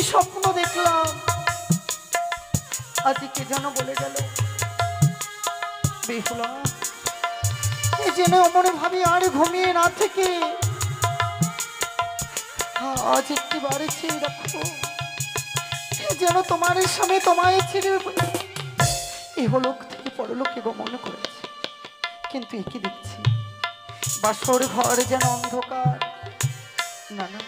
স্বপ্ন দেখলাম আজকে যেন বলে গেল বেহুলা এই জেনে অমনে ভাবি আর ঘুমিয়ে না থেকে আজ একটি বারে চেয়ে রাখো যেন তোমার স্বামী তোমায় ছেড়ে ইহলোক থেকে পরলোকে গমন করেছে। কিন্তু একই দেখছি বাসর ঘর যেন অন্ধকার। না না,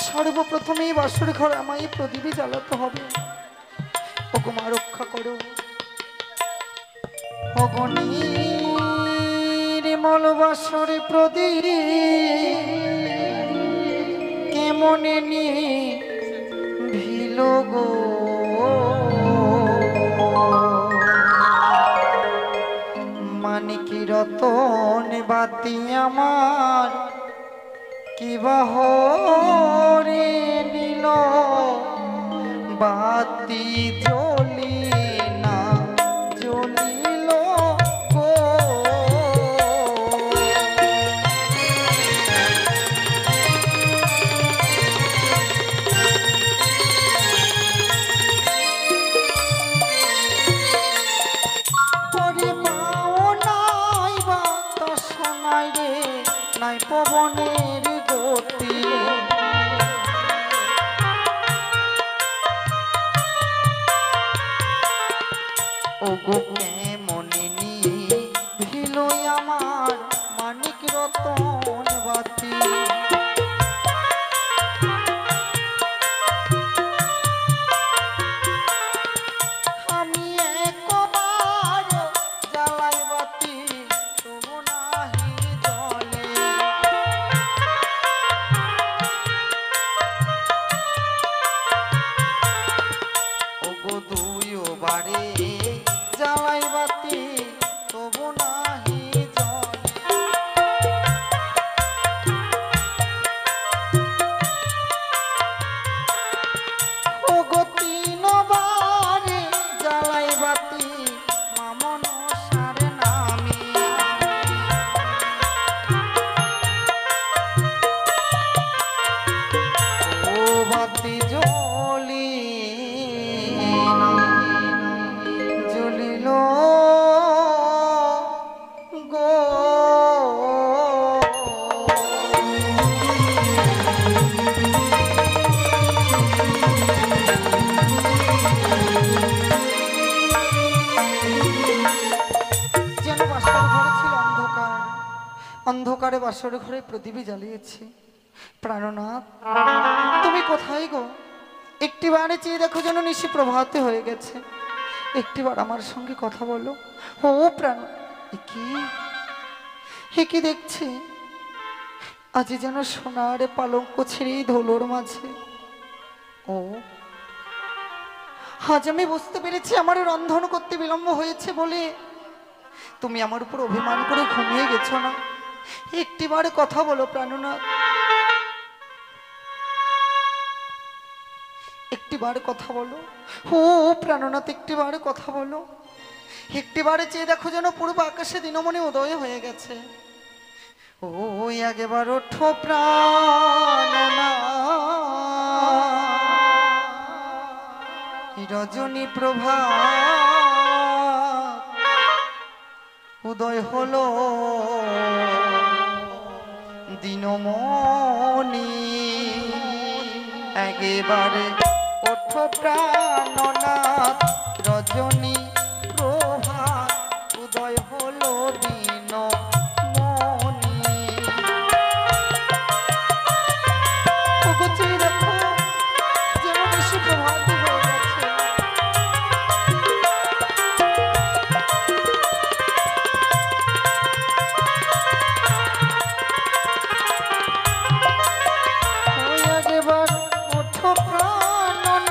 সর্বপ্রথমেই বাসর ঘর আমায় প্রদীপে জ্বালাতে হবে। ওগো মা রক্ষা করো। অগণির্মল বাসরে প্রদীপ কেমনে নিভিল গো, মানিকি রতন বাতি আমার কিবা হরে নীল বাতি জ্বলি না জ্বলিল গো। পরে পাও নাই বাতাস নাই রে নাই পবনের গতি, ওগো কেমনে নিভিল আমার মানিক রতন বাতি। আমি একবার জ্বালাই বাতি তবু নাহি জ্বলে, ওগো দুইবারে জ্বালাই বাতি তবু নাহি জ্বলে। ওগো তিনবারে জ্বালাই বাতি মামন সারে নামি, ও বাতি জ্বলি জ্বলিল গো। যেন বাসর ঘরে ছিল অন্ধকার, অন্ধকারে বাসর ঘরে প্রদীপে জ্বালিয়েছি। প্রাণনাথ তুমি কোথায় গো? একটিবারে চেয়ে দেখো যেন নিশি প্রভাতে হয়ে গেছে। একটিবার আমার সঙ্গে কথা বলো। ও প্রাণ, কি দেখছি আজ যেন সোনার পালঙ্ক ছেড়ে ধুলোর মাঝে। ও আজ আমি বুঝতে পেরেছি আমার রন্ধন করতে বিলম্ব হয়েছে বলে তুমি আমার উপর অভিমান করে ঘুমিয়ে গেছো না। একটিবারে কথা বলো প্রাণনাথ, একটিবারে কথা বলো। ও প্রাণনাথ একটিবারে কথা বলো। একটিবারে চেয়ে দেখো যেন পূর্ব আকাশে দিনমণি উদয় হয়ে গেছে। ও একবার ওঠো প্রাণনাথ, রজনী প্রভা উদয় হলো দিনমণি, একেবারে ওঠো প্রাণনাথ রজনী প্রভা উদয় হলো দিনমণি। ওগো চেয়ে দেখো যেন বেশি প্রভাতী হয়ে গেছে। এবার ওঠো প্রাণনাথ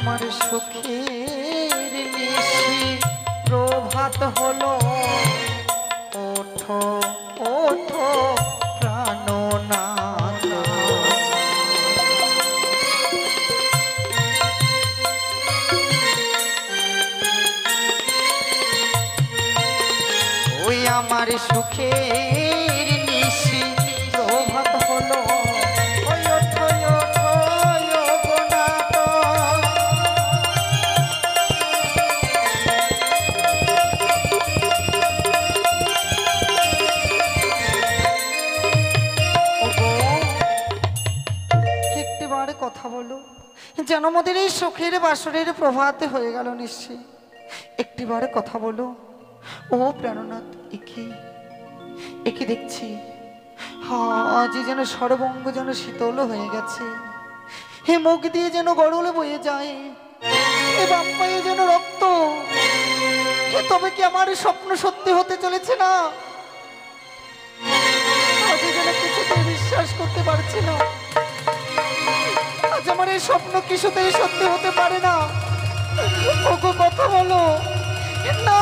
আমার সুখের নিশি প্রভাত হলো, ওঠো ওঠো প্রাণনাথ। ওই আমার সুখের নিশি প্রভাত হলো, ওই ওঠো ওঠো যোগনাথ। একটিবার কথা বলো, যেন মোদের এই সুখের বাসরের প্রভাতে হয়ে গেল নিশ্চয়ই। একটিবার কথা বলো ও প্রাণনাথ। একে দেখছি আজ যেন সর্বঙ্গ যেন শীতল হয়ে গেছে, হে মুখ দিয়ে যেন গরলে বয়ে যায়, হে বাম পায়ে যেন রক্ত। হে তবে কি আমার স্বপ্ন সত্যি হতে চলেছে না? আজ যেন কিছুতেই বিশ্বাস করতে পারছি না, আজ আমার এই স্বপ্ন কিছুতেই সত্যি হতে পারে না। ওগো কথা বলো না।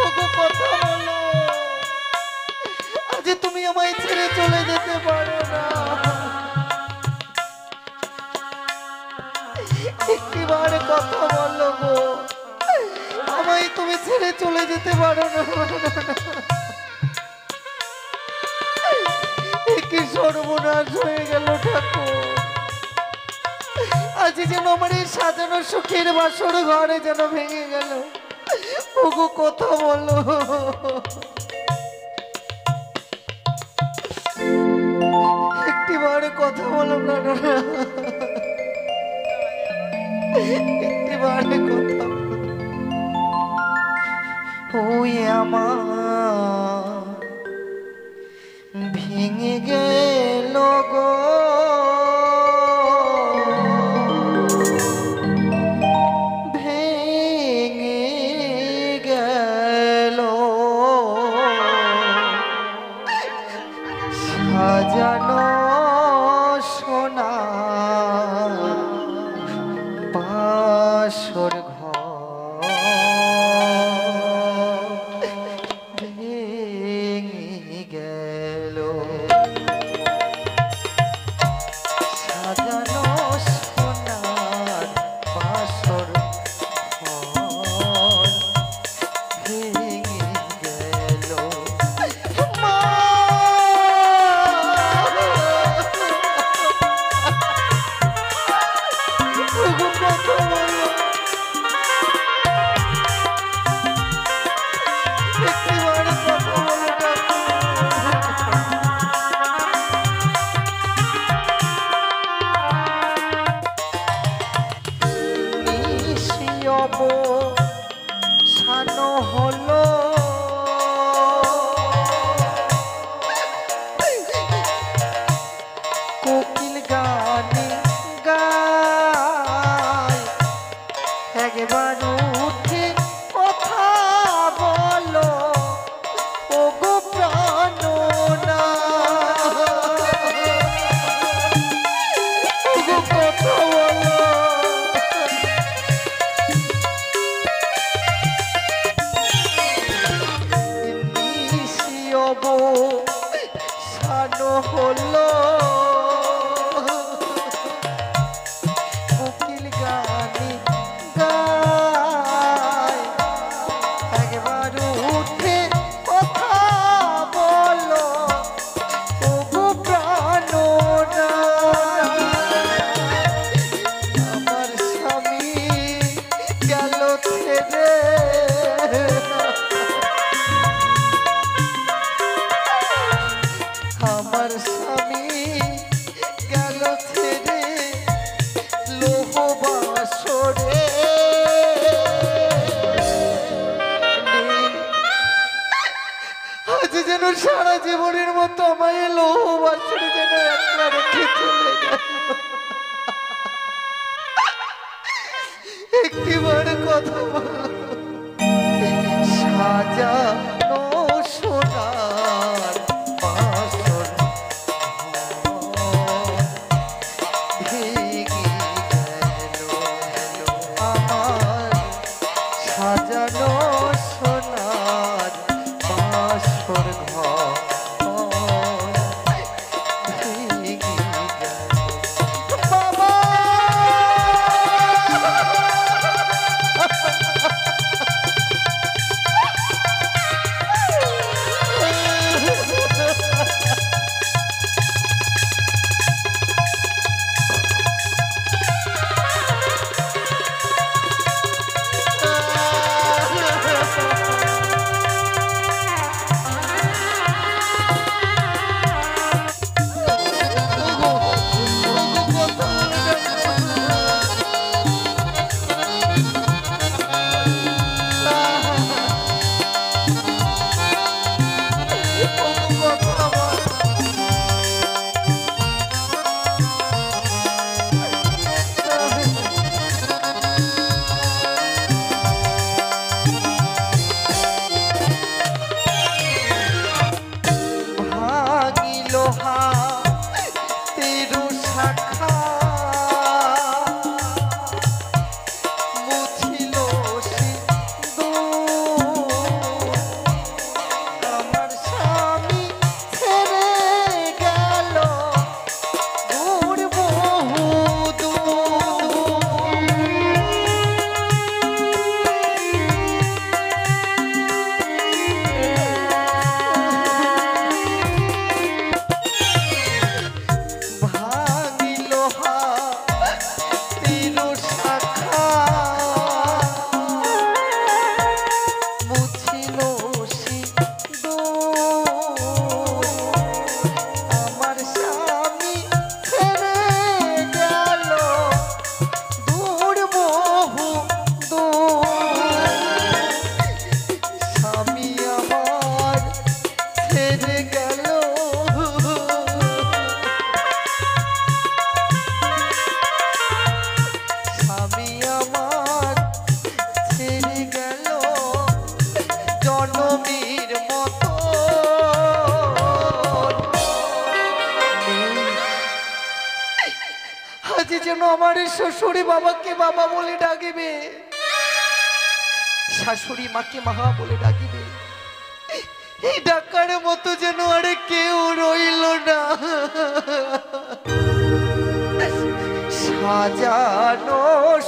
ওগো কথা বলো, আজ তুমি আমায় ছেড়ে চলে যেতে পারো না। একটিবার কথা বলো গো, আমায় তুমি ছেড়ে চলে যেতে পারো না। কি সর্বনাশ হয়ে গেল ঠাকুর, আজ যেন আমার এই সাজানো সুখের বাসর ঘরে যেন ভেঙে গেল। ওগো কথা বলো, একটিবার কথা বলো না, একটিবার কথা। ওই আমার ভেঙে গেল গো ভেঙে গেল সাজানো সোনা বাসর ঘর ভেঙে গেল, সাজানো সোনার বাসর ঘর ভেঙে গেল। মা কথা বলো, একটিবার কথা বলো নিশিয়ব সানো হলো, কোকিল গানে গায়, একবার উঠে কথা বলো ওগো প্রাণনাথ। ওগো কথা বলো, নিশিয়ব সানো হলো, কোকিল গানে গায়, একবার উঠে কথা বলো ওগো প্রাণনাথ। আমার স্বামী গেল ছেড়ে, আমার স্বামী গেল ছেড়ে লোহ বাসরে। আজ যেন সারা জীবনের মতো আমায় লোহ বাসরে যেন একলা রেখে চলে গেল। একটিবার কথা বলো, সাজানো সোনার বাসর ঘর ভেঙে গেল বাবা। শাশুড়ি বাবাকে বাবা বলে ডাকিবে, শাশুড়ি মাকে মা বলে ডাকিবে, এই ডাকার মতো যেন আরে কেউ রইল না। সাজানো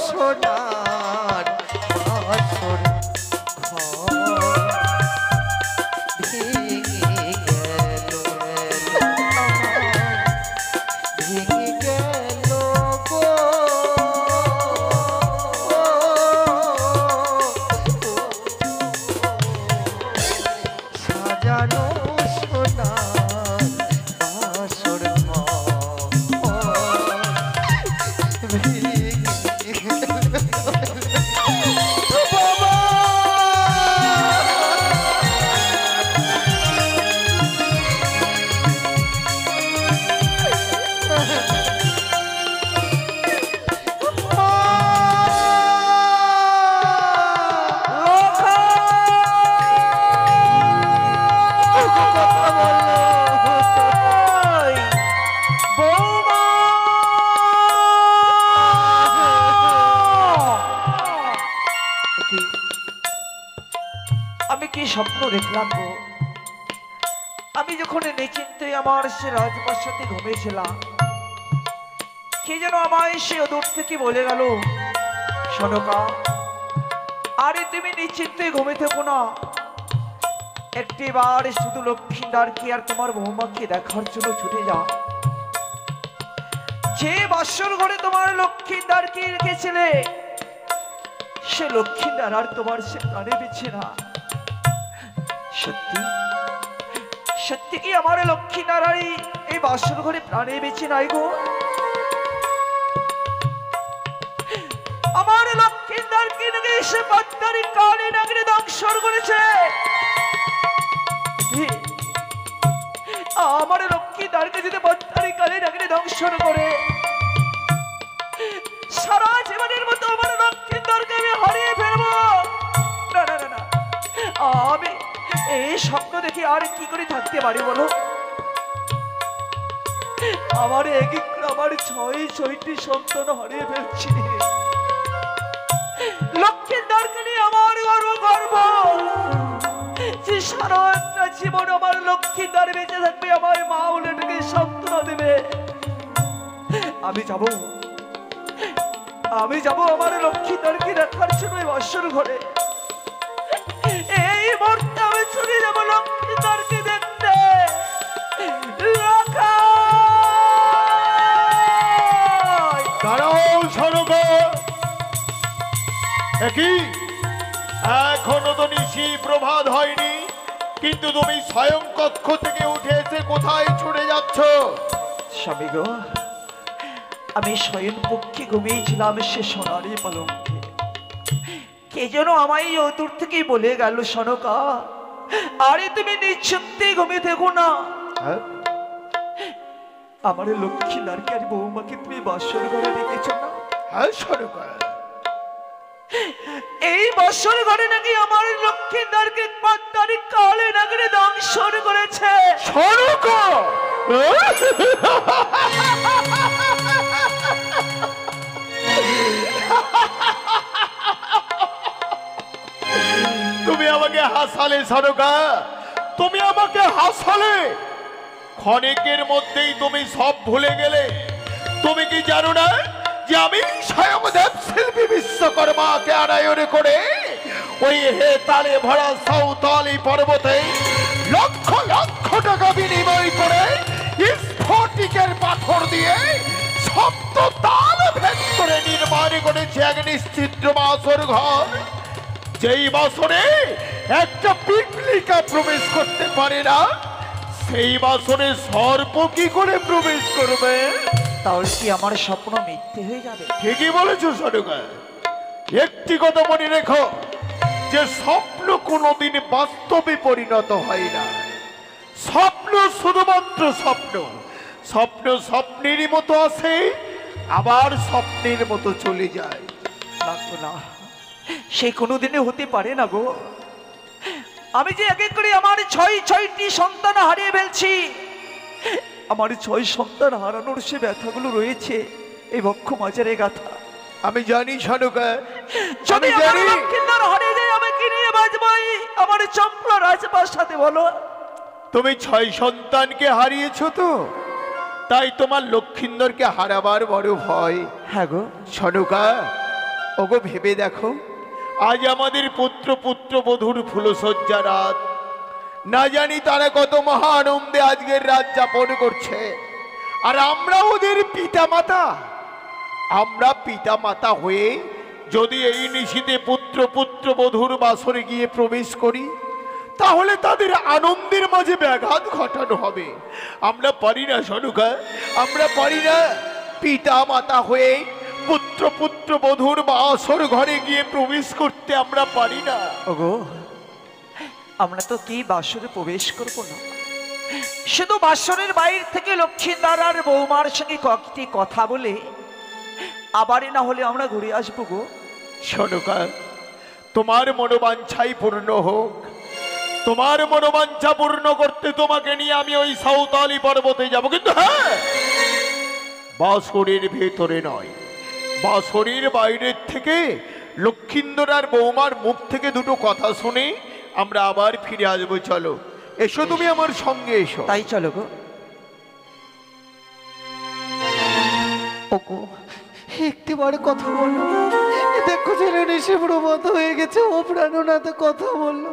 সোনার বাসর ঘর ভেঙে গেল, ভেঙে গেল গো। সাজানো সোনার বাসর ঘর ভেঙে স্বপ্ন দেখলাম গো। আমি যখন নিশ্চিন্তে আমার সে রাজপ্রাসাদে ঘুমিয়েছিলাম, কে যেন আমায় সে দূর থেকে বলে গেল, সনকা আরে তুমি নিশ্চিন্তে ঘুমে থেকো না, একটিবার শুধু লক্ষ্মীদারকে আর তোমার বৌমাকে দেখার জন্য ছুটে যাও। যে বাসর ঘরে তোমার লক্ষ্মীদারকে রেখেছিলে, সে লক্ষ্মীদার আর তোমার সে প্রাণে বেছে না। সত্যি সত্যি কি আমার লক্ষ্মী নারায়ণ এই বাসর ঘরে প্রাণে বেঁচে নাই গো? আমার লক্ষ্মীদারকে নাকি সে বাচ্চারি কানে নাগরে দংশন করেছে। আমার লক্ষ্মীদারকে যদি বাচ্চারি কানে নাগরে দংশন করে, সারা জীবনের মতো আমার লক্ষ্মীদারকে আমি হারিয়ে ফেলবো। না না না না, আমি এই স্বপ্ন দেখে আর কি করে থাকতে পারি বলো? আমার আমার ছয়টি সন্তান হারিয়ে ফেলছি। লক্ষ্মীর দরকার নেই আমার জীবন আমার লক্ষ্মীদার বেঁচে থাকবে, আমার মা উলেটাকে সান্ত্বনা দেবে। আমি যাব আমার লক্ষ্মীদারকে রাখার জন্য এই বাসর ঘরে। এই মুহূর্তে আমি চলে যাবো লক্ষ্মীদারকে দেখতে। দাঁড়াও সরকার, একই এখনো তো নিশি প্রভাত হয়নি, কিন্তু তুমি স্বয়ং কক্ষ থেকে উঠে এসে কোথায় ছুটে যাচ্ছ? স্বামী গো, আমি শয়ন পক্ষে ঘুমিয়েছিলাম সে সোনারি পালঙ্কে। কে যেন আমায় অদূর থেকে বলে গেল, সনকা আরে তুমি নিঃসন্দেহে ঘুমিয়ে থেকো না, হ্যাঁ? আমার লক্ষ্মী নারকে আর বৌমাকে তুমি বাসর ঘরে রেখেছ না? হ্যাঁ সরকার, এই বাসর ঘরে নাকি আমার লক্ষ্মী নারকে পাত্তারি কালে নাগরে দংশন করেছে। সরকার তুমি আমাকে হাসালে সরকার, তুমি আমাকে হাসালে। ক্ষণিকের মধ্যেই তুমি সব ভুলে গেলে। তুমি কি জানো না যে আমি স্বয়ং দেব শিল্পী বিশ্বকর্মাকে আনায়ন করে ওই হেতালে ভরা সাঁওতালি পর্বতে লক্ষ লক্ষ টাকা বিনিময় করে স্ফটিকের পাথর দিয়ে সপ্ত তাল ভেদ করে নির্মাণ করেছে এক নিশ্চিদ্র বাসর ঘর, যেই বাসরে একটা পিপলিকা প্রবেশ করতে পারে না, সেই বাসরে সর্প কি করে প্রবেশ করবে? তাহলে কি আমার স্বপ্ন মিথ্যে হয়ে যাবে? ঠিকই বলেছো সরকার। একটি কথা মনে রেখো যে স্বপ্ন কোনোদিন বাস্তবে পরিণত হয় না। স্বপ্ন শুধুমাত্র স্বপ্ন। স্বপ্ন স্বপ্নেরই মতো আসে, আবার স্বপ্নের মতো চলে যায়। না, সে কোনোদিনই হতে পারে না গো। আমি যে এক এক করে আমার ছয়টি সন্তান হারিয়ে ফেলছি, আমার 6 সন্তান হারানোর সে ব্যথাগুলো রয়েছে এই বক্ষ মাঝারে গাথা। আমি জানি সরকার, যদি আমি আমার জানি। লক্ষ্মীন্দর হারিয়ে যায় আমি কি নিয়ে বাঁচবই? আমার চম্পলা রাজপার সাথে বলো। তুমি 6 সন্তানকে হারিয়েছো তো, তাই তোমার লক্ষিন্দরকে হারাবার বড় ভয়। হ্যাঁ গো সনকা, ওগো ভেবে দেখো, আজ আমাদের পুত্র বধূর ফুলসজ্জা রাত। না জানি তারা কত মহা আনন্দে আজকের রাত যাপন করছে, আর আমরা ওদের পিতামাতা। আমরা পিতামাতা হয়ে যদি এই নিশীথে পুত্র বধূর বাসরে গিয়ে প্রবেশ করি, তাহলে তাদের আনন্দের মাঝে ব্যাঘাত ঘটানো হবে। আমরা পারি না সনুকা, আমরা পারি না। পিতা মাতা হয়ে পুত্র বধূর বাসর ঘরে গিয়ে প্রবেশ করতে আমরা পারি না। ওগো, আমরা তো কি বাসরে প্রবেশ করব না, শুধু বাসরের বাইরে থেকে লক্ষ্মীদার আর বৌমার সঙ্গে কয়েকটি কথা বলে আবারই না হলে আমরা ঘুরে আসবো গো। সনুকা, তোমার মনোবাঞ্ছাই পূর্ণ হোক। তোমার মনোবাঞ্ছা পূর্ণ করতে তোমাকে নিয়ে আমি ওই সাঁওতালি পর্বতে যাব, কিন্তু হ্যাঁ, বাসরের ভেতরে নয়, বাসরের বাইরের থেকে লক্ষিন্দর আর বৌমার মুখ থেকে দুটো কথা শুনে আমরা আবার ফিরে আসবো। চলো, এসো, তুমি আমার সঙ্গে এসো। তাই চলো গো। ওগো, একটিবার কথা বলো। দেখো ছেলে নিশে প্রভাত হয়ে গেছে, ও প্রাণনাথ কথা বলো,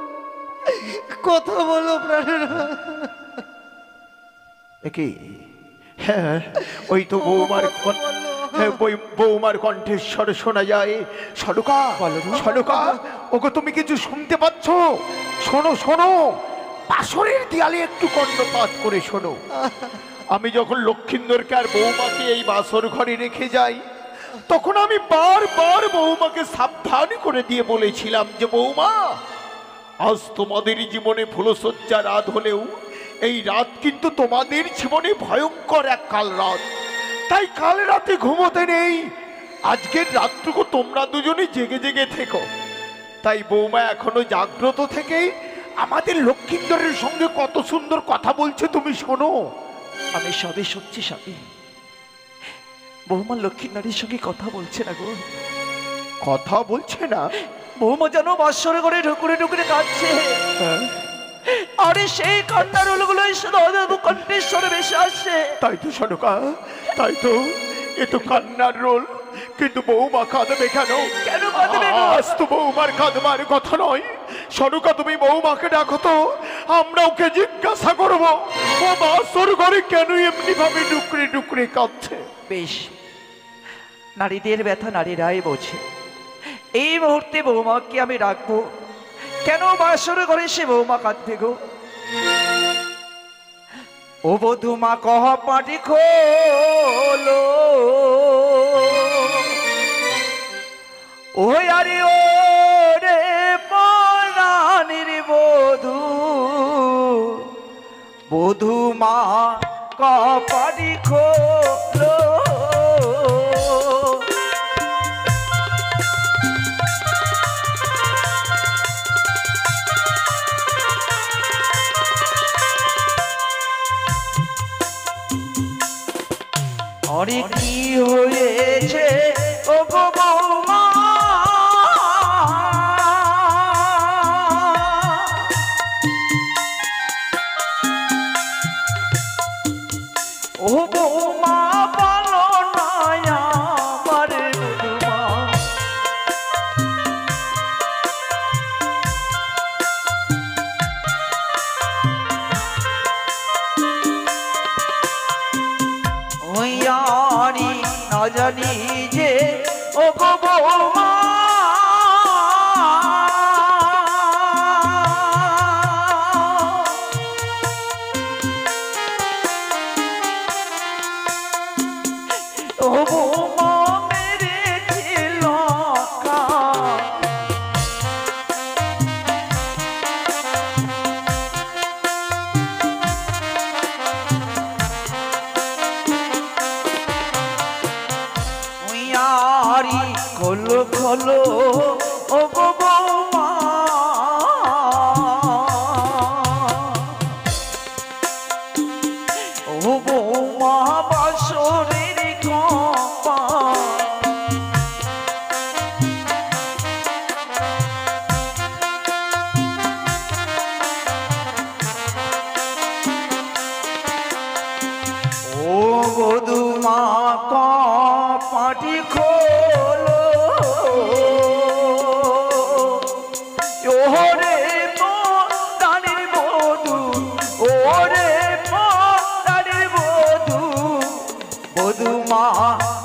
কথা বলো প্রাণনাথ। কি? হ্যাঁ, ওই তো বৌমার হ্যাঁ, বৌমার কণ্ঠেশ্বর শোনা যায়। সনুকা, সনুকা, ওগো তুমি কিছু শুনতে পাচ্ছ? শোনো শোনো, পাশরের দেয়ালে একটু কর্ণপাত করে শোনো। আমি যখন লক্ষিন্দরকে আর বৌমাকে এই বাসর ঘরে রেখে যাই, তখন আমি বারবার বৌমাকে সাবধান করে দিয়ে বলেছিলাম যে বৌমা, আজ তোমাদের জীবনে ফুলসজ্জা রাত হলেও এই রাত কিন্তু তোমাদের জীবনে ভয়ঙ্কর এক কাল রাত। তাই কাল রাতে ঘুমোতে নেই, আজকের রাতটুকু তোমরা দুজনে জেগে জেগে থেকো। তাই বৌমা এখনো জাগ্রত থেকে আমাদের লক্ষিন্দরের সঙ্গে কত সুন্দর কথা বলছে, তুমি শোনো। আমি সবে শুনছি স্বামী, বৌমা লক্ষ্মীনারীর সঙ্গে কথা বলছে না গো। কথা বলছে না? বৌমা যেন বাসরে করে ঢুকুরে ঢুকুরে কাঁদছে। হ্যাঁ, আরে সেই কান্নার রোলগুলো শুধু ওদের কণ্ঠেশ্বরে ভেসে আসছে। তাই তো সনকা, তাই তো, এ তো কান্নার রোল। কিন্তু বৌমা কাঁদবে কেন? কেন কাঁদবে গো? আজ তো বৌমার কাঁদবার কথা নয়। সনকা, তুমি বৌমাকে ডাকো তো, আমরা ওকে জিজ্ঞাসা করবো ও বাসর ঘরে কেন এমনি ভাবে ডুকরে ডুকরে কাঁদছে। বেশ, নারীদের ব্যথা নারীরাই বোঝে। এই মুহূর্তে বৌমাকে আমি রাখবো। কেন বাসর ঘরে সে বৌমা কাঁদবে গো? ও বধুমা কহ পাটি খোলো, ও আরে ও রে পরাণের বধূ, বধুমা কহ পাটি খোলো। আরে কি হয়েছে ও গো বৌমা, ও বৌমা বলো না আমার বধুমা। ওই আরি না জানি যে ও গো বৌমা, ও বৌমা মেরেছিল কান। ওই আরি খোলো খোলো ও গো বৌমা, ও বৌমা বাসরের কপা। ও বধুমা কপাটি খোলো, ওরে পরাণের বধূ, ওরে পরাণের বধূ, বধুমা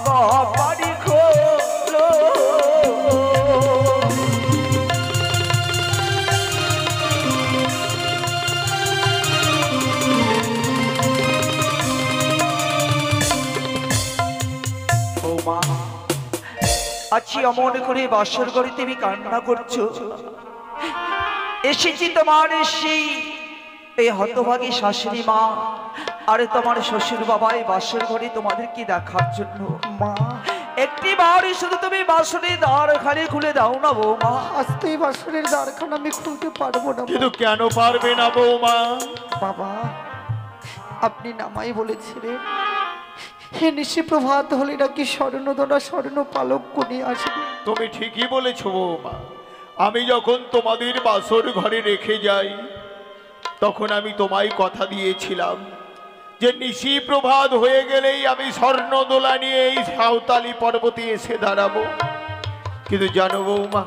কপাটি খোলো। বৌমা, আছি অমন করে বাসর ঘরে তুমি কান্না করছো। এসেছি তোমার সেই এই হতভাগী শাশুড়ি মা আরে তোমার শ্বশুর বাবাই বাসর ঘরে তোমাদেরকে দেখার জন্য। মা, একটি বাড়ি শুধু তুমি বাসরের দ্বার খালি খুলে দাও না বৌমা। আজ তো এই বাসরের দ্বারখানা আমি খুলতে পারবো না। কিন্তু কেন পারবে না বৌমা? বাবা, আপনি নামাই বলেছিলেন হে নিশি প্রভাত হলে নাকি স্বর্ণদোলা স্বর্ণ পালক নিয়ে আসবে। তুমি ঠিকই বলেছ বৌমা। আমি যখন তোমাদের বাসর ঘরে রেখে যাই তখন আমি তোমায় কথা দিয়েছিলাম যে নিশি প্রভাত হয়ে গেলেই আমি স্বর্ণ দোলা নিয়ে এই সাঁওতালি পর্বতে এসে দাঁড়াবো। কিন্তু জানো বৌমা,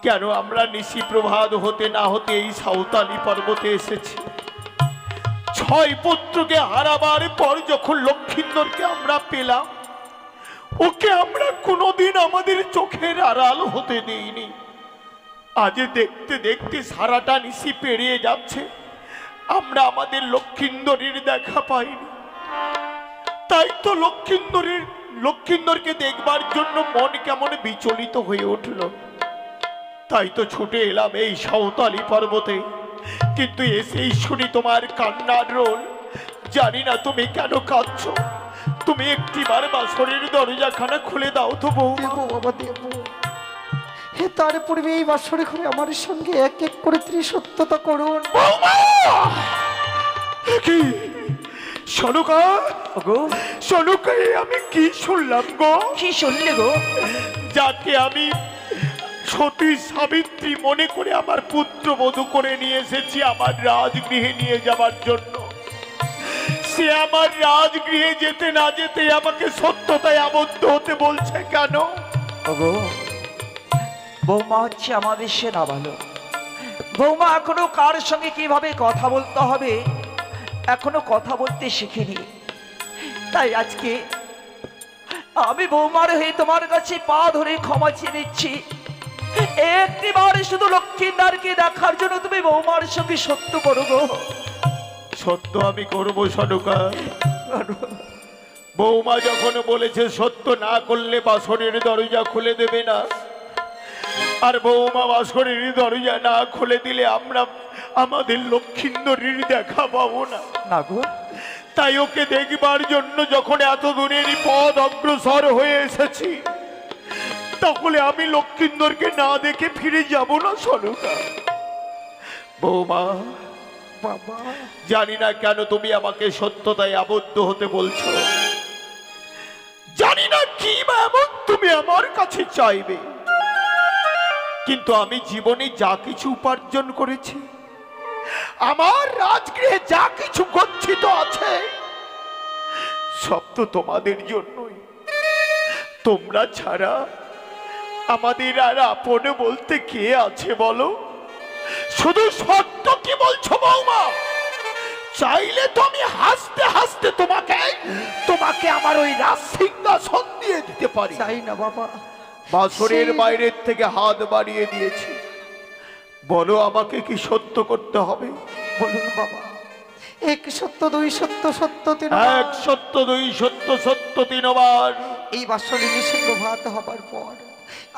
কেন আমরা নিশি প্রভাত হতে না হতে এই সাঁওতালি পর্বতে এসেছি? 6 পুত্রকে হারাবার পর যখন লক্ষিন্দরকে আমরা পেলাম, ওকে আমরা কোনোদিন আমাদের চোখের আড়াল হতে দিইনি। আজ দেখতে দেখতে সারাটা নিশি পেরিয়ে যাচ্ছে, আমরা আমাদের লক্ষিন্দরের দেখা পাইনি। তাই তো লক্ষিন্দরকে দেখবার জন্য মন কেমন বিচলিত হয়ে উঠল। তাই তো ছুটে এলাম এই সাঁওতালি পর্বতে। কিন্তু এসেই শুনি তোমার কান্নার রোল। জানি না তুমি কেন কাঁদছো। তুমি একটিবার বাসরের দরজাখানা খুলে দাও তো বউ। দেবো বাবা, দেবো। হে তার পূর্বে এই বাসরে ঘরে আমার সঙ্গে এক এক করে ত্রিসত্যতা করুন। কি সনুকা, গো সনুকা, আমি কি শুনলাম গো? কি শুনলে গো? যাকে আমি সতী সাবিত্রী মনে করে আমার পুত্রবধূ করে নিয়ে এসেছি আমার রাজগৃহে নিয়ে যাবার জন্য। সে আমার রাজগৃহে যেতে না যেতে আমাকে সত্যতায় আবদ্ধ হতে বলছে কেন? ওগো, বৌমা হচ্ছে আমাদের সেনা ভালো। বৌমা এখনো কার সঙ্গে কিভাবে কথা বলতে হবে এখনো কথা বলতে শিখিনি। তাই আজকে আমি বৌমার হয়ে তোমার কাছে পা ধরে ক্ষমা চেয়ে নিচ্ছি। একটিবার শুধু লক্ষ্মীনারকে দেখার জন্য তুমি বৌমার সঙ্গে সত্য করো গো। সত্য আমি করবো সনুকা। বৌমা যখন বলেছে সত্য না করলে বাসনের দরজা খুলে দেবে না, আর বৌমা বাসনের দরজা না খুলে দিলে আমরা আমাদের লক্ষ্মীন্দরীর দেখা পাবো না। না গো, তাই ওকে দেখবার জন্য যখন এত দূরের পথ অগ্রসর হয়ে এসেছি, তাহলে আমি লক্ষ্মীন্দরকে না দেখে ফিরে যাব না সনুকা। বৌমা, বাবা, জানি না কেন তুমি আমাকে সত্যতায় আবদ্ধ হতে বলছো, জানি না কি বা এমন তুমি আমার কাছে চাইবে, কিন্তু আমি জীবনে যা কিছু উপার্জন করেছি, আমার রাজগৃহে যা কিছু গচ্ছিত আছে, সব তো তোমাদের জন্যই। তোমরা ছাড়া আমাদের আর আপন বলতে কে আছে বলো? শুধু সত্য কি বলছো বৌমা? চাইলে তো আমি হাসতে হাসতে তোমাকে আমার ওই রাজ সিংহাসন দিয়ে দিতে পারি। চাই না বাবা। বাসরের বাইরের থেকে হাত বাড়িয়ে দিয়েছি। বলো আমাকে কি সত্য করতে হবে? বলুন বাবা। এক সত্য, দুই সত্য, সত্য তিন। এক সত্য, দুই সত্য, সত্য তিনবার। এই বাসরে নিশে প্রভাত হবার পর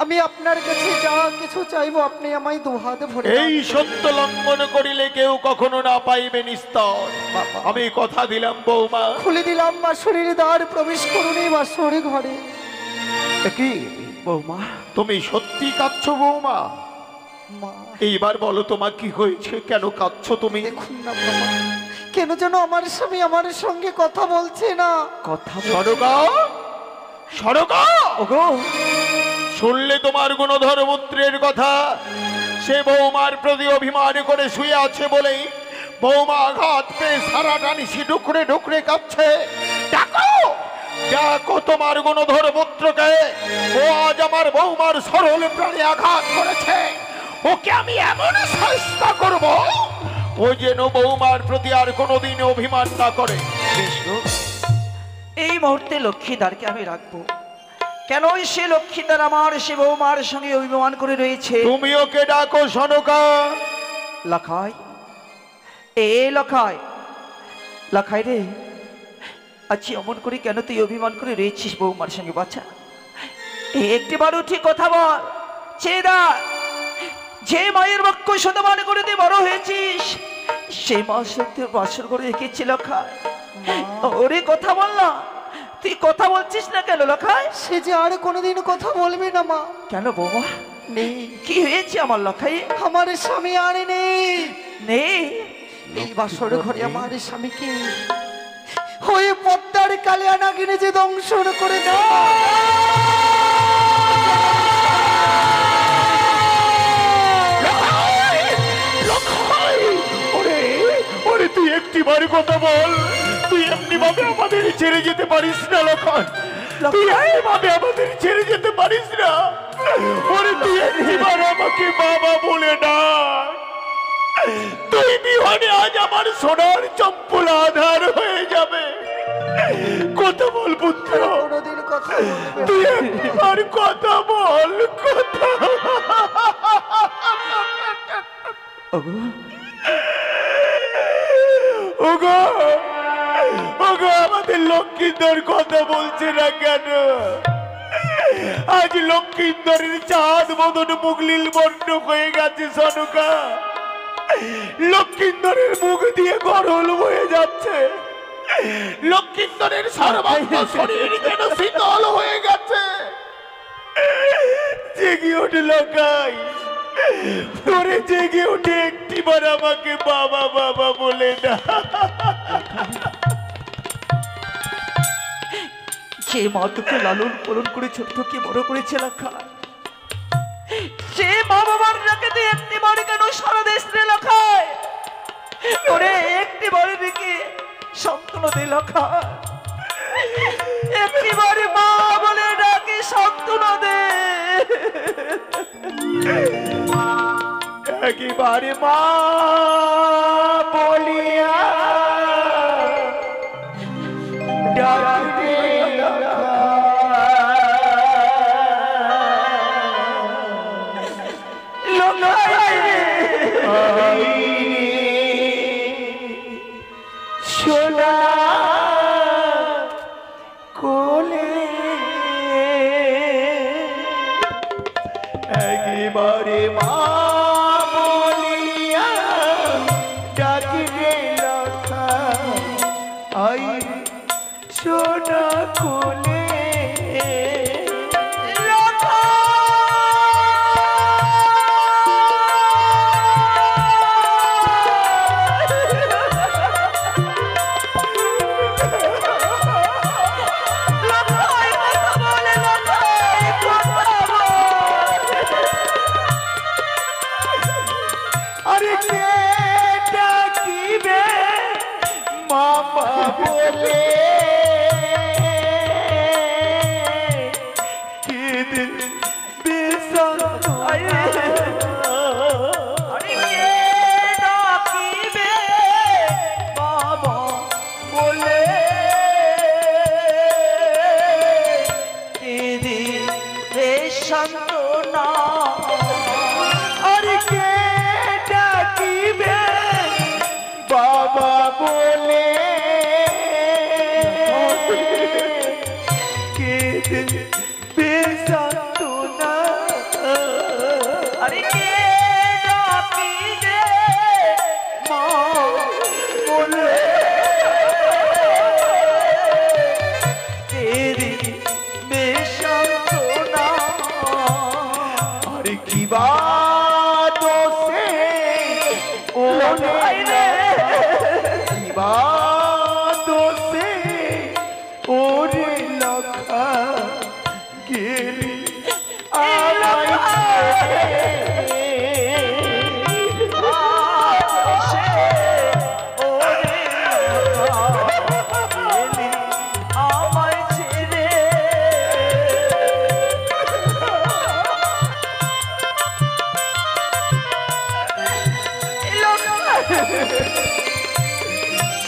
আমি আপনার কাছে যা কিছু চাইবো আপনি আমায় দুহাত ভরে এই সত্য লঙ্ঘন করিলে কেউ কখনো না পাইবে নিস্তার। বাবা। আমি কথা দিলাম বৌমা। খুলে দিলাম বাসরের দ্বার, প্রবেশ করুন এই বাসরে ঘরে। কি বৌমা, তুমি সত্যি কাঁদছো বৌমা? মা, এইবার বলো তোমার কি হয়েছে, কেন কাঁদছো তুমি? দেখুন না বাবা, কেন যেন আমার স্বামী আমার সঙ্গে কথা বলছে না। কথা সরকা, সরকা, ওগো, শুনলে তোমার গুণধর পুত্রের কথা? সে বৌমার প্রতি অভিমান করে শুয়ে আছে বলেই বৌমা আঘাত পেয়ে সারাটা নিশি ডুকরে ডুকরে কাঁদছে। ডাকো, ডাকো তোমার গুণধর পুত্রকে। ও আজ আমার বৌমার সরল প্রাণে আঘাত করেছে। ওকে আমি এমন শাস্তি করব ও যেন বৌমার প্রতি আর কোনোদিন অভিমান না করে। বেশ গো, এই মুহূর্তে লক্ষ্মীদারকে আমি রাখবো। কেন সে লক্ষ্মীদার আমার সে বৌমার সঙ্গে অভিমান করে রয়েছে। তুমি ওকে ডাকো সনকা। লখাই, এ লখাই, লখাই রে, আচ্ছা অমন করে কেন তুই অভিমান করে রয়েছিস বৌমার সঙ্গে? বাচ্চা, একটিবার উঠে কথা বল। চেদা, যে মায়ের বাক্য শতমান করে তুই বড় হয়েছিস, সেই মা সত্যি বাসর করে রেখেছি লখাই। ওরে কথা বল না, তুই কথা বলছিস না কেন লখাই? সে যে আর কোনোদিন কথা বলবে না মা। কেন বৌমা, নেই, কি হয়েছে আমার লখাই? আমার স্বামী আর নেই। নেই? এই বাসর ঘরে আমার স্বামীকে হয়ে পদ্মার কালিয়া নাগিনে যে দংশন করে ওরে তুই একটিবার কথা বল। তুই এমনি ভাবে আমাদের ছেড়ে যেতে পারিস না লক্ষণ। তুই এইভাবে আমাদের ছেড়ে যেতে পারিস না। ওরে তুই একটিবার আমাকে বাবা বলে না। তুই বিহানে আজ আমার সোনার চম্পল আধার হয়ে যাবে। কথা বল পুত্র, কোনোদিন কথা বলবে না। তুই একবার কথা বল। কথা ওগো, ওগো, ওগো, আমাদের লক্ষ্মীন্দর কথা বলছে না কেন? আজ লক্ষ্মীন্দরের চাঁদ মদন মুগলিল বন্ধ হয়ে গেছে সনুকা। লক্ষ্মীন্দরের মুখ দিয়ে গরল বয়ে যাচ্ছে। লক্ষ্মীন্দরের সর্বাঙ্গ শরীর যেন শীতল হয়ে গেছে। জেগে ওঠে লকাই, তোরে জেগে উঠে একটিবার আমাকে বাবা বাবা বলে না। যে মা তোকে লালন পালন করে ছোট থেকে বড় করেছে লখাই, সে তুই একটি বার কেন সারা দেশ লেখায় ওরে একটি বারে দেখি সান্ত্বনা দে লেখা একটি বারে মা বলে ডাকি সান্ত্বনা দে একেবারে মা বলিয়া ডাকবে সোনা কোলে একেবারে মা বলিয়া ডাকবে লখা আই সোনা কোলে আরে কে ডাকিবে মামা বলে কে দিল বেসার আরে কে ডাকিবে বাবা বলে কে দিবে সান্ত্বনা আরে কে ডাকিবে বাবা বলে কে দিল বেসান্তনা আরে কে ডাকিবে মা বলে কে দিবে সান্ত্বনা আরে কি বা দোষে ও রে কি বা দোষে ওরে লখা গেলি আমায়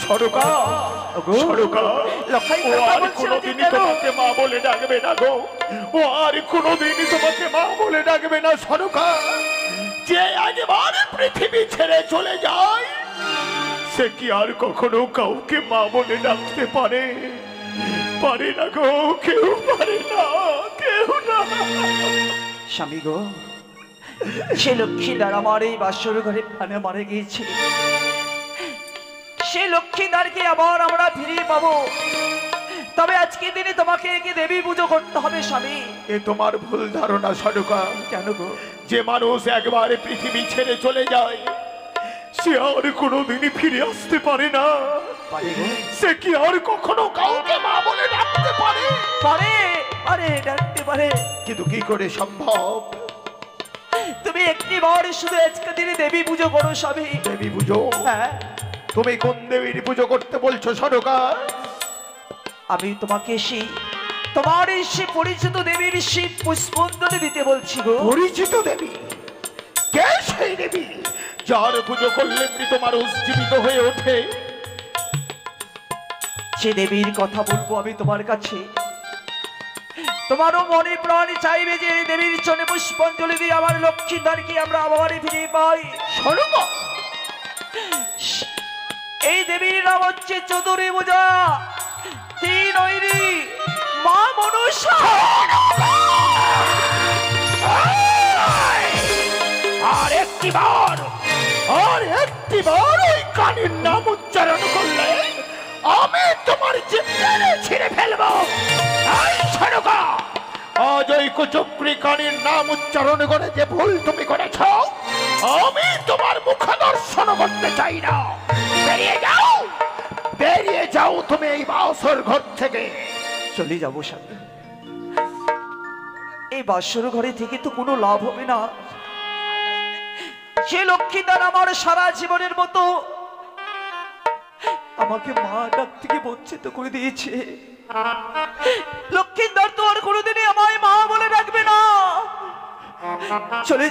সরকা সরকা ও আর কোনোদিনই তোমাকে মা বলে ডাকবে না গো ও আর কোনোদিনই তোমাকে মা বলে ডাকবে না সরকা যে একবার পৃথিবী ছেড়ে চলে যায় সে কি আর কখনো কাউকে মা বলে ডাকতে পারে পারে না গো কেউ পারে না কেউ না স্বামী গো সে লক্ষ্মীদার আমার এই বাসর ঘরে প্রাণে মারা গিয়েছে সে লক্ষ্মীদারকে আবার আমরা ফিরিয়ে পাবো তবে আজকে দিনে তোমাকে কি দেবী পুজো করতে হবে স্বামী এ তোমার ভুল ধারণা সরকা কেন গো যে মানুষ একবারে পৃথিবী ছেড়ে চলে যায় সে আর কোনোদিনই ফিরে আসতে পারে না সে কি আর কখনো কাউকে মা বলে ডাকতে পারে পারে পারে ডাকতে পারে কিন্তু কি করে সম্ভব তুমি একটি বার শুধু আজকে দিনে দেবী পুজো করো স্বামী দেবী পুজো হ্যাঁ তুমি কোন দেবীর পুজো করতে বলছো সরকা আমি তোমাকে সেই তোমার এই সে পরিচিত দেবীর সেই পুষ্পঞ্জলি দিতে বলছি গো পরিচিত দেবী কে সেই দেবী যার পুজো করলে মৃত মানুষ জীবিত হয়ে ওঠে সে দেবীর কথা বলবো আমি তোমার কাছে তোমারও মনে প্রাণ চাইবে যে এই দেবীর চরণে পুষ্পাঞ্জলি দিয়ে আমার লক্ষ্মীদারকে আমরা আবার ফিরে পাই সরকা এই দেবীর নাম হচ্ছে চতুরী পূজা তিন ঐরি মা মনসা আর একটিবার ওই কানের নাম উচ্চারণ করলে আমি তোমার জিন্দা ছিঁড়ে ফেলবো এই সরকা আজ ওই কুচক্রি কানের নাম উচ্চারণ করে যে ভুল তুমি করেছ আমি তোমার মুখ দর্শন করতে চাই না বেরিয়ে যাও তুমি এই বাসর ঘর থেকে চলে যাবো স্বামী এই বাসর ঘরে থেকে তো কোনো লাভ হবে না সে লক্ষ্মীদার আমার সারা জীবনের মতো আমাকে মা ডাক থেকে বঞ্চিত করে দিয়েছে। লক্ষ্মীদার তো আর কোনোদিনই আমায় মা বলে ডাকবে না। চলে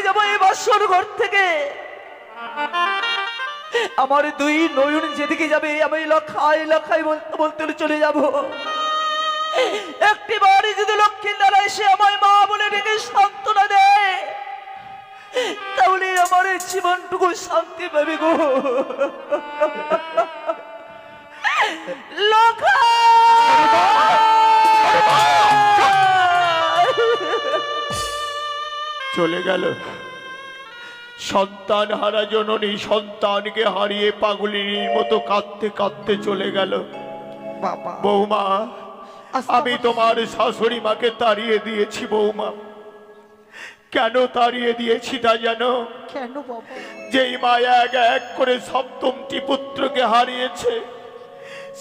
যাব এই বাসর ঘর থেকে। আমার দুই নয়ন যেদিকে যাবে আমি লখাই লখাই বলতে বলতে চলে যাব। একটি বাড়ি যদি লক্ষ্মীদার এসে আমায় মা বলে ডেকে সান্ত্বনা দেয়, তাহলে আমার এই জীবনটুকু শান্তি পাবে গো। চলে গেল সন্তান হারা জননী, সন্তানকে হারিয়ে পাগলিনীর মতো কাঁদতে কাঁদতে চলে গেল। বাবা বৌমা, আস্তে আমি তোমার শাশুড়ি মাকে তাড়িয়ে দিয়েছি বৌমা। কেন তাড়িয়ে দিয়েছি তা জানো? কেন বাবা? যেই মা এক এক করে সপ্তমটি পুত্রকে হারিয়েছে,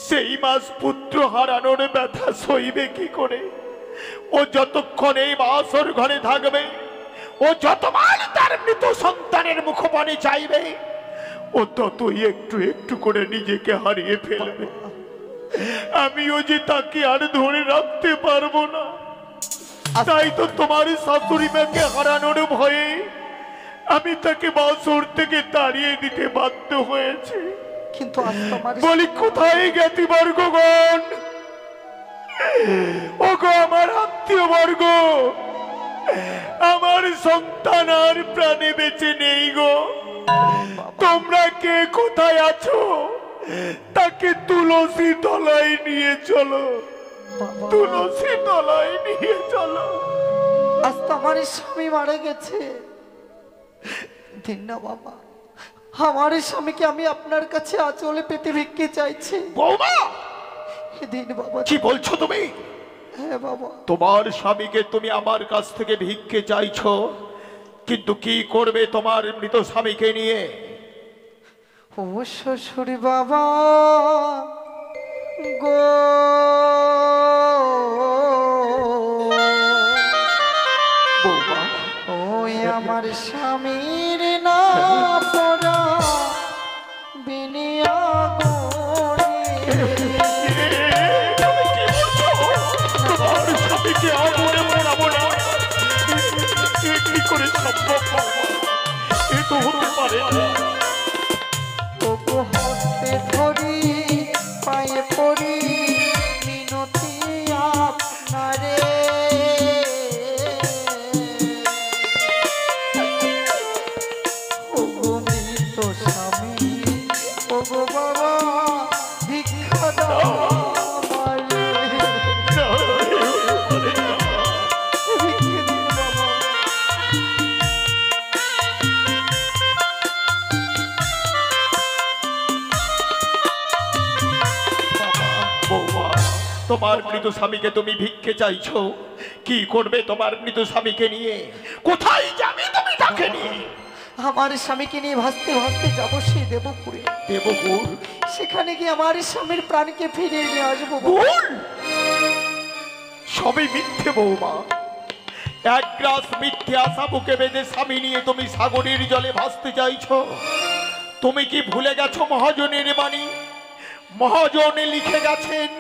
সেই মাস পুত্র হারানোর ব্যথা সইবে কি করে? ও যতক্ষণ এই বাসর ঘরে থাকবে, ও যতবার তার মৃত সন্তানের মুখপানে চাইবে, ও ততই একটু একটু করে নিজেকে হারিয়ে ফেলবে। আমিও যে তাকে আর ধরে রাখতে পারবো না। তাই তো তোমার শাশুড়ি মাকে হারানোর ভয়ে আমি তাকে বাসর থেকে তাড়িয়ে দিতে বাধ্য হয়েছে। কিন্তু আজ তোমার বলি, কোথায় জ্ঞাতি বর্গগণ, ও গো আমার আত্মীয় বর্গ, আমার সন্তান আর প্রাণে বেঁচে নেই গো। তোমরা কে কোথায় আছো? তাকে তুলসী তলায় নিয়ে চলো, বাবা, তুলসী তলায় নিয়ে চলো। আজ তোমার স্বামী মারা গেছে। দিন না বাবা, আমার স্বামীকে আমি আপনার কাছে আঁচলে পেতে ভিক্ষে চাইছি। বৌমা, দিন বাবা। কি বলছো তুমি? হ্যাঁ বাবা। তোমার স্বামীকে তুমি আমার কাছ থেকে ভিক্ষে চাইছো, কিন্তু কি করবে তোমার মৃত স্বামীকে নিয়ে? ও শ্বশুর বাবা গো, বৌমা, ওই আমার স্বামীর না পড়া বিনিয়া তুমি কি বলছো? তোমার স্বামীকে আগুনে পোড়াবো না? এ কি করে সম্ভব বৌমা? এ তো হতে পারে না। তবু হাতে ধরি পায়ে পড়ি মিনতি আপনারে, ওগো মৃত স্বামী, ওগো বাবা ভিক্ষা দাও আমারে। ভিক্ষে দিন বাবা। বৌমা, তোমার মৃত স্বামীকে তুমি ভিক্ষে চাইছো, কি করবে তোমার মৃত স্বামীকে নিয়ে? কোথায় যাবে তুমি তাকে নিয়ে? আমার স্বামীকে নিয়ে ভাসতে ভাসতে যাবো সেই দেবপুরে। দেবপুর? সেখানে গিয়ে আমার স্বামীর প্রাণকে ফিরিয়ে নিয়ে আসবো। ভুল, সবই মিথ্যে বৌমা। এক গ্রাস মিথ্যে আশা বুকে বেঁধে স্বামী নিয়ে তুমি সাগরের জলে ভাসতে চাইছো। তুমি কি ভুলে গেছো মহাজনের বাণী? মহাজনে লিখে গেছেন,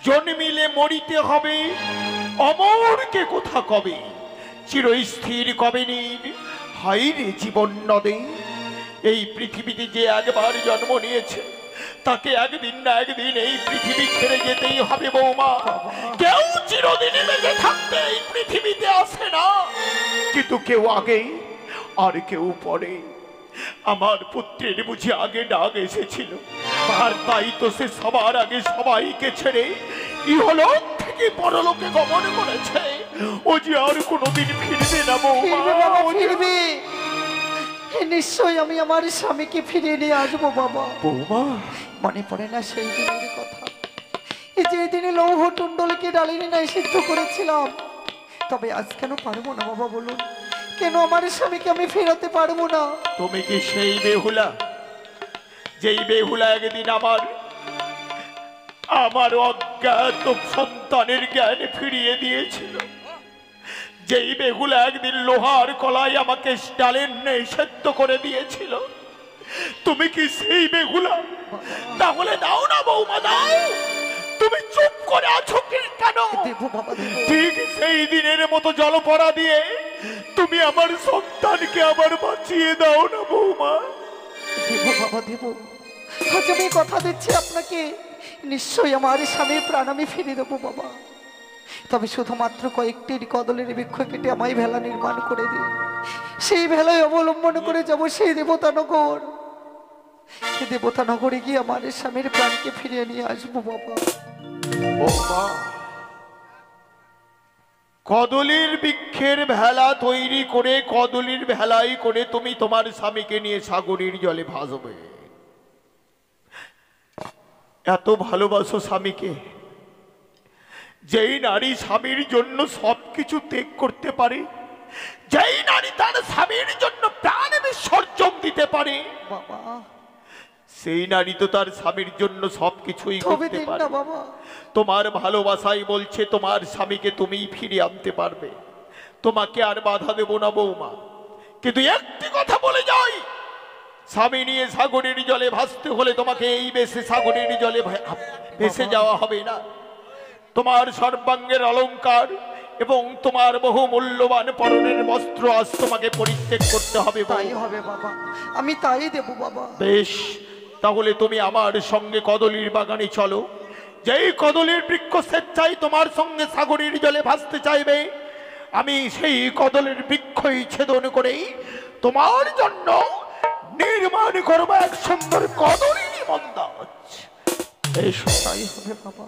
জন্মিলে মরিতে হবে, অমরকে কোথা কবে, চিরস্থির কবে নীর, হাইরে জীবন নদে। এই পৃথিবীতে যে একবার জন্ম নিয়েছে, তাকে একদিন না একদিন এই পৃথিবী ছেড়ে যেতেই হবে বৌমা। কেউ চিরদিন বেঁচে থাকতে এই পৃথিবীতে আসে না, কিন্তু কেউ আগে আর কেউ পরে। আমার পুত্রের বুঝি আগে ডাক এসেছিল, আর তাই তো সে সবার আগে সবাইকে ছেড়ে ইহলোক থেকে পরলোকে গমন করেছে। ও যে আর কোনোদিন ফিরবে না বৌমা। ফিরবে বাবা, ফিরবে। নিশ্চয়ই আমি আমার স্বামীকে ফিরিয়ে নিয়ে আসবো বাবা। বৌমা, মনে পড়ে না সেই দিনের কথা, এই যে দিনে লৌহ টুন্ডলকে ডালিনী নাই সিদ্ধ করেছিলাম? তবে আজ কেন পারবো না বাবা বলুন? কেন আমার স্বামীকে আমি ফেরাতে পারবো না? তুমি কি সেই বেহুলা, যেই বেহুলা একদিন আমার অজ্ঞাত সন্তানের জ্ঞান ফিরিয়ে দিয়েছিল? যেই বেগুলা একদিন লোহার কলাই আমাকে ডালের নেই সেদ্ধ করে দিয়েছিল, তুমি কি সেই বেগুলা? তাহলে দাও না বৌমা, দাও। তুমি চুপ করে আছো কি কেন? দেবো বাবা, দেবো। ঠিক সেই দিনের মতো জলপড়া দিয়ে তুমি আমার সন্তানকে আবার বাঁচিয়ে দাও না বৌমা। দেবো বাবা, দেবো। আজ আমি কথা দিচ্ছি আপনাকে, নিশ্চয়ই আমার স্বামীর প্রাণ আমি ফিরে দেবো বাবা। তবে শুধুমাত্র কয়েকটি কদলের বৃক্ষ কেটে আমায় ভেলা নির্মাণ করে দিই, সেই ভেলায় অবলম্বন করে যাব সেই দেবতানগর। সেই দেবতানগরে গিয়ে আমার স্বামীর প্রাণকে ফিরিয়ে নিয়ে আসবো বাবা। বৌমা, কদলির বৃক্ষের ভেলা তৈরি করে কদলির ভেলাই করে তুমি তোমার স্বামীকে নিয়ে সাগরের জলে ভাসবে। এত ভালোবাসো স্বামীকে, যেই নারী স্বামীর জন্য সবকিছু ত্যাগ করতে পারে, যেই নারী তার স্বামীর জন্য প্রাণ বিসর্জন দিতে পারে, বাবা সেই নারী তো তার স্বামীর জন্য সবকিছুই তবে করতে দিন পারে। না বাবা। তোমার ভালোবাসাই বলছে তোমার স্বামীকে তুমিই ফিরিয়ে আনতে পারবে, তোমাকে আর বাধা দেব না বৌমা। কিন্তু একটি কথা বলে যাই, স্বামী নিয়ে সাগরের জলে ভাসতে হলে তোমাকে এই বেশে সাগরের জলে ভেসে যাওয়া হবে না। তোমার সর্বাঙ্গের অলংকার এবং তোমার বহু মূল্যবান পরনের বস্ত্র আজ তোমাকে পরিত্যাগ করতে হবে। তাই হবে বাবা, আমি তাই দেবো বাবা। বেশ, তাহলে তুমি আমার সঙ্গে কদলির বাগানে চলো। যেই কদলির বৃক্ষ স্বেচ্ছায় তোমার সঙ্গে সাগরের জলে ভাসতে চাইবে, আমি সেই কদলের বৃক্ষই ছেদন করেই তোমার জন্য নির্মাণ করবো এক সুন্দর কদলি মন্দাজ। বেশ, তাই হবে বাবা।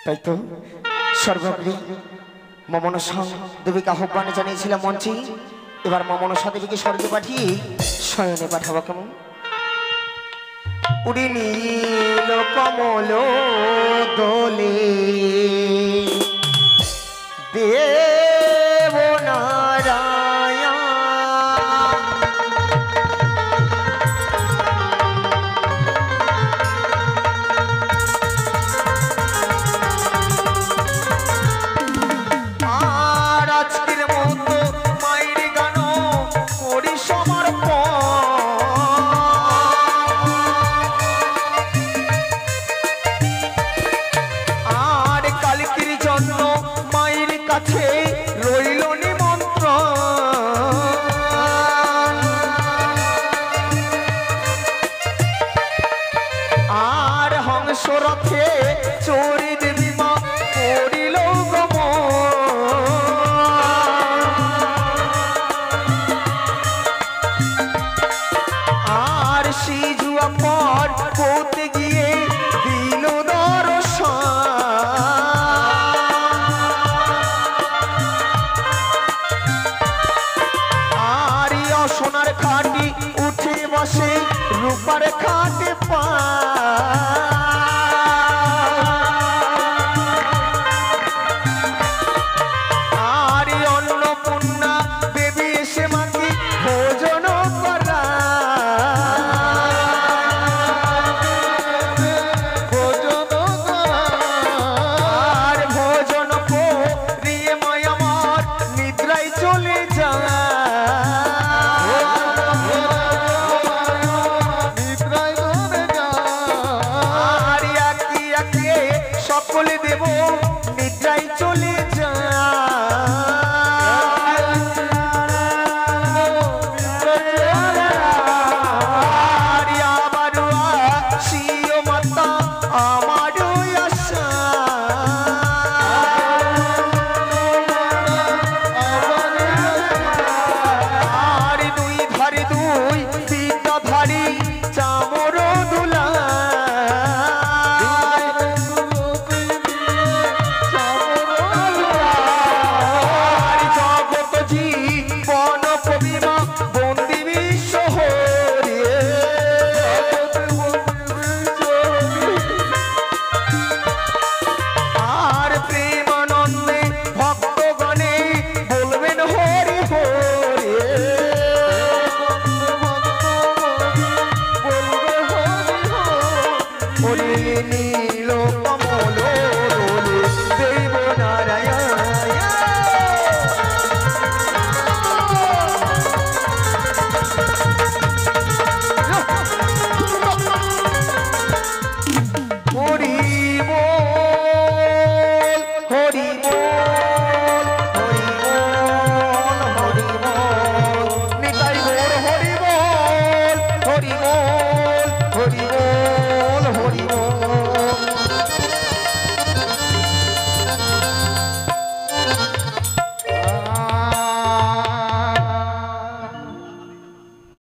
তাই তো সর্বগ্রী মমনসা দেবীকে আহ্বানে জানিয়েছিলাম মঞ্চে, এবার মমনসা দেবীকে স্বর্গে পাঠিয়ে শয়নে পাঠাবো কেমন? উড়ি নীল কমল দোলে দেব নারায়ণ, আর আজকের মতো মায়ের গান করি সমর্পণ। আর কালকের জন্য মায়ের কাছে রইল নিমন্ত্রণ। আর হংস রথে চোরে দেবী মা করিল আর সিজুয়া পর পৌঁতে গিয়ে দিল দর্শন। আর সোনার খাটি উঠে বসে রূপার খাটে পা, আর অন্নপূর্ণা দেবী এসে মাকে ভোজন করা, আর ভোজন করিয়ে মায়া আমার নিদ্রায় চলে যায়। আর একে একে সকলে দেব নিদ্রায় চলে যায়। আর আমারও আসিও মাতা আমারও আশা, আর দুই ধারে দুই বিদ্যাধারী চামর দুলা, আর নীল কমল